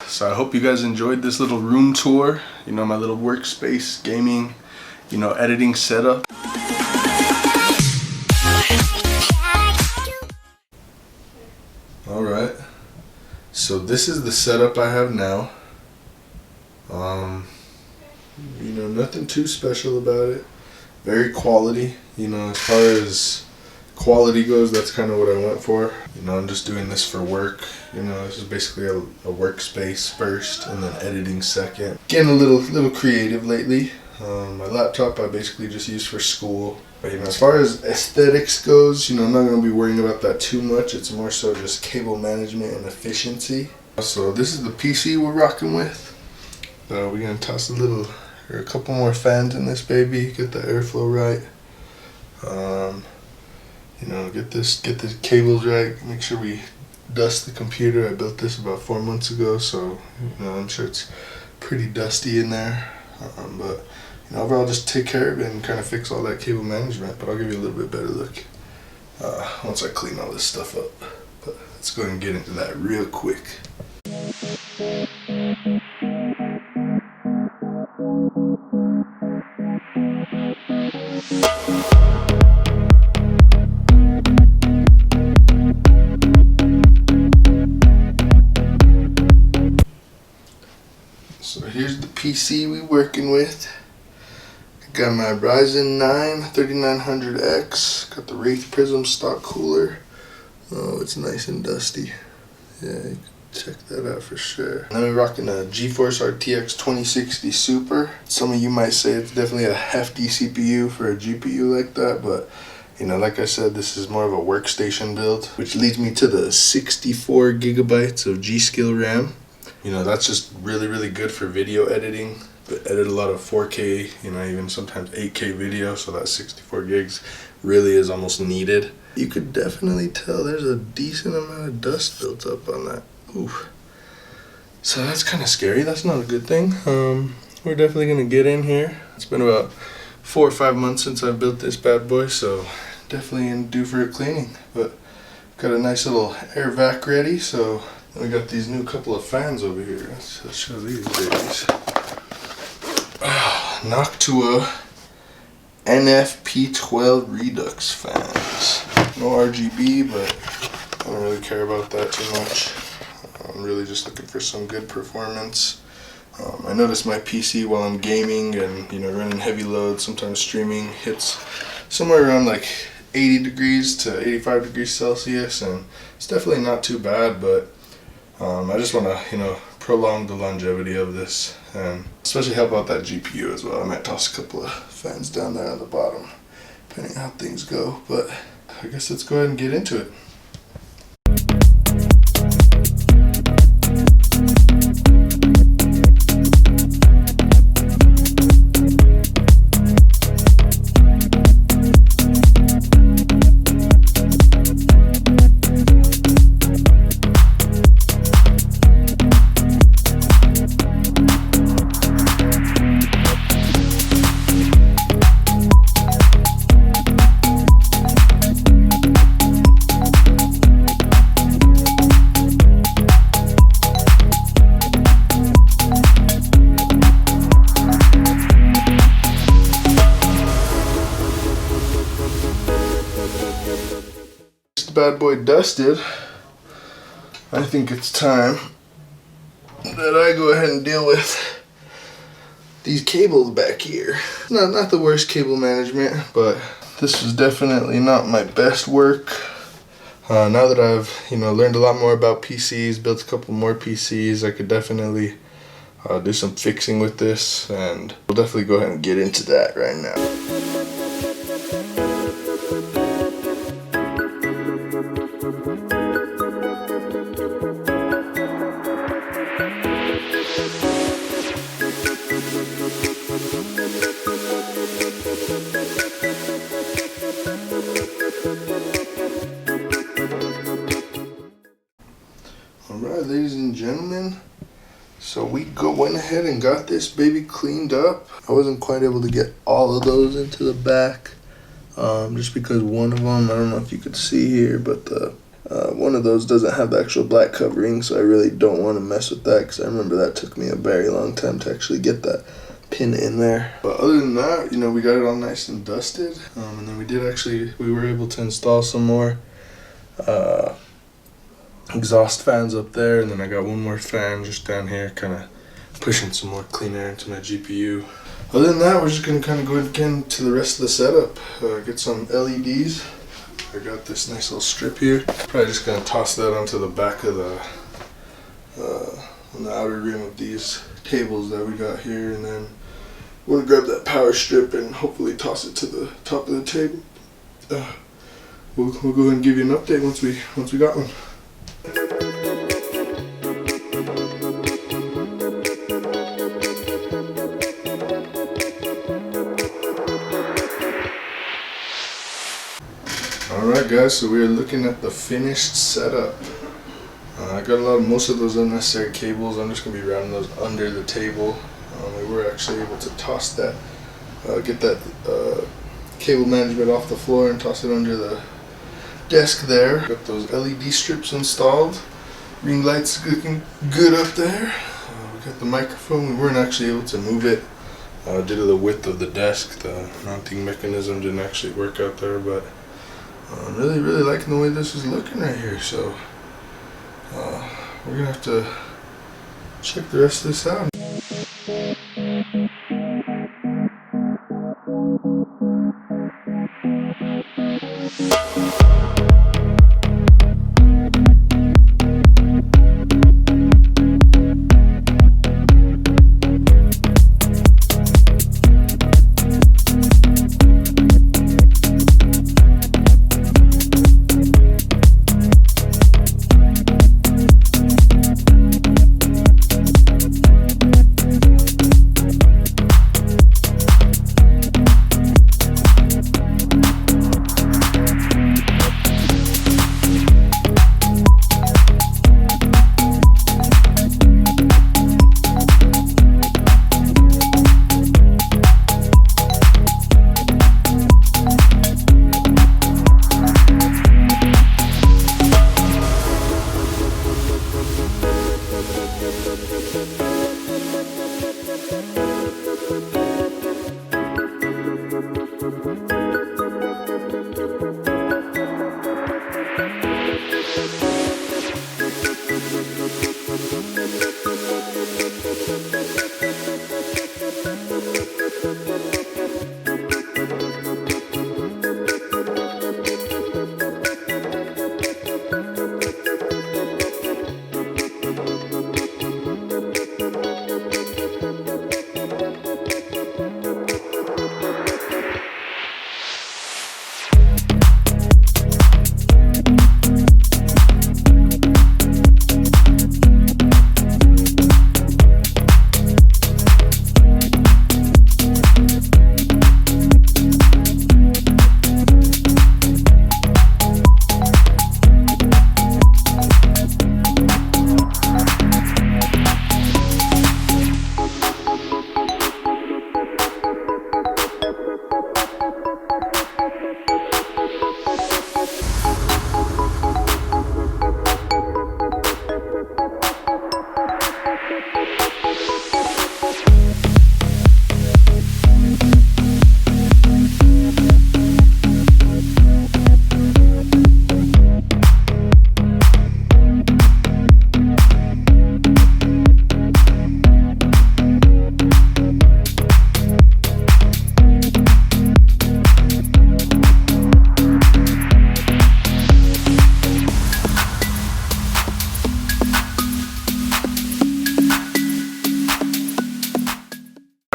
So I hope you guys enjoyed this little room tour, my little workspace, gaming, editing setup. Alright, so this is the setup I have now. Nothing too special about it. Very quality, as far as quality goes, that's kind of what I went for. I'm just doing this for work. This is basically a workspace first and then editing second. Getting a little creative lately. My laptop I basically just use for school. But as far as aesthetics goes, I'm not going to be worrying about that too much. It's more so just cable management and efficiency. So this is the PC we're rocking with. We're going to toss a couple more fans in this baby, get the airflow right. Get the cables right, make sure we dust the computer. I built this about 4 months ago, so I'm sure it's pretty dusty in there. But overall, just take care of it and kind of fix all that cable management. But I'll give you a little bit better look once I clean all this stuff up. But let's go ahead and get into that real quick. So here's the PC we working with. Got my Ryzen 9 3900X. Got the Wraith Prism stock cooler. Oh, it's nice and dusty. Yeah, you can check that out for sure. Then we're rocking a GeForce RTX 2060 Super. Some of you might say it's definitely a hefty CPU for a GPU like that, but like I said, this is more of a workstation build, which leads me to the 64 gigabytes of G.Skill RAM. That's just really, really good for video editing. But edit a lot of 4K, even sometimes 8K video, so that 64 gigs really is almost needed. You could definitely tell there's a decent amount of dust built up on that. Ooh. So that's kind of scary. That's not a good thing. We're definitely going to get in here. It's been about 4 or 5 months since I built this bad boy, so definitely due for a cleaning. But got a nice little air vac ready, so we got these new couple of fans over here. Let's show these babies. Noctua NFP12 Redux fans. No RGB, but I don't really care about that too much. I'm really just looking for some good performance. I notice my PC while I'm gaming and running heavy load, sometimes streaming, hits somewhere around like 80 degrees to 85 degrees Celsius, and it's definitely not too bad, but I just want to prolong the longevity of this and especially help out that GPU as well. I might toss a couple of fans down there on the bottom depending on how things go, but I guess let's go ahead and get into it. Bad boy dusted. I think it's time that I go ahead and deal with these cables back here. Not the worst cable management, but this was definitely not my best work. Now that I've learned a lot more about PCs, built a couple more PCs, I could definitely do some fixing with this, and we'll definitely go ahead and get into that right now. Alright, ladies and gentlemen, so we went ahead and got this baby cleaned up. I wasn't quite able to get all of those into the back, just because one of them, I don't know if you could see here, but the One of those doesn't have the actual black covering, so I really don't want to mess with that because I remember that took me a very long time to actually get that pin in there. But other than that, you know, we got it all nice and dusted. And then we were able to install some more exhaust fans up there, and then I got one more fan just down here, kind of pushing some more clean air into my GPU. Other than that, we're just going to kind of go again to the rest of the setup. Get some LEDs. I got this nice little strip here. Probably just going to toss that onto the back of on the outer rim of these tables that we got here, and then we'll grab that power strip and hopefully toss it to the top of the table. We'll go ahead and give you an update once we got one. Alright guys, so we are looking at the finished setup. I got most of those unnecessary cables. I'm just going to be routing those under the table. We were actually able to toss that, get that cable management off the floor and toss it under the desk there. Got those LED strips installed. Ring lights looking good up there. We got the microphone. We weren't actually able to move it due to the width of the desk. The mounting mechanism didn't actually work out there, but I'm really liking the way this is looking right here. So we're gonna have to check the rest of this out.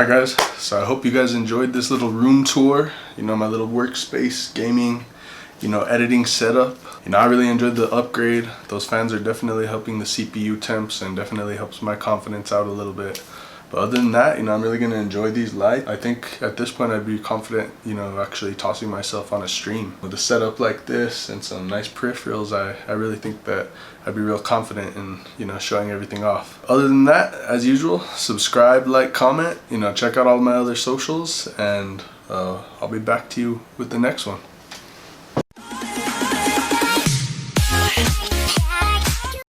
Alright guys, so I hope you guys enjoyed this little room tour, you know, my little workspace, gaming, you know, editing setup. You know, I really enjoyed the upgrade. Those fans are definitely helping the CPU temps and definitely helps my confidence out a little bit. But other than that, you know, I'm really going to enjoy these lights. I think at this point I'd be confident, you know, actually tossing myself on a stream. With a setup like this and some nice peripherals, I really think that I'd be real confident in, you know, showing everything off. Other than that, as usual, subscribe, like, comment, you know, check out all my other socials, and I'll be back to you with the next one.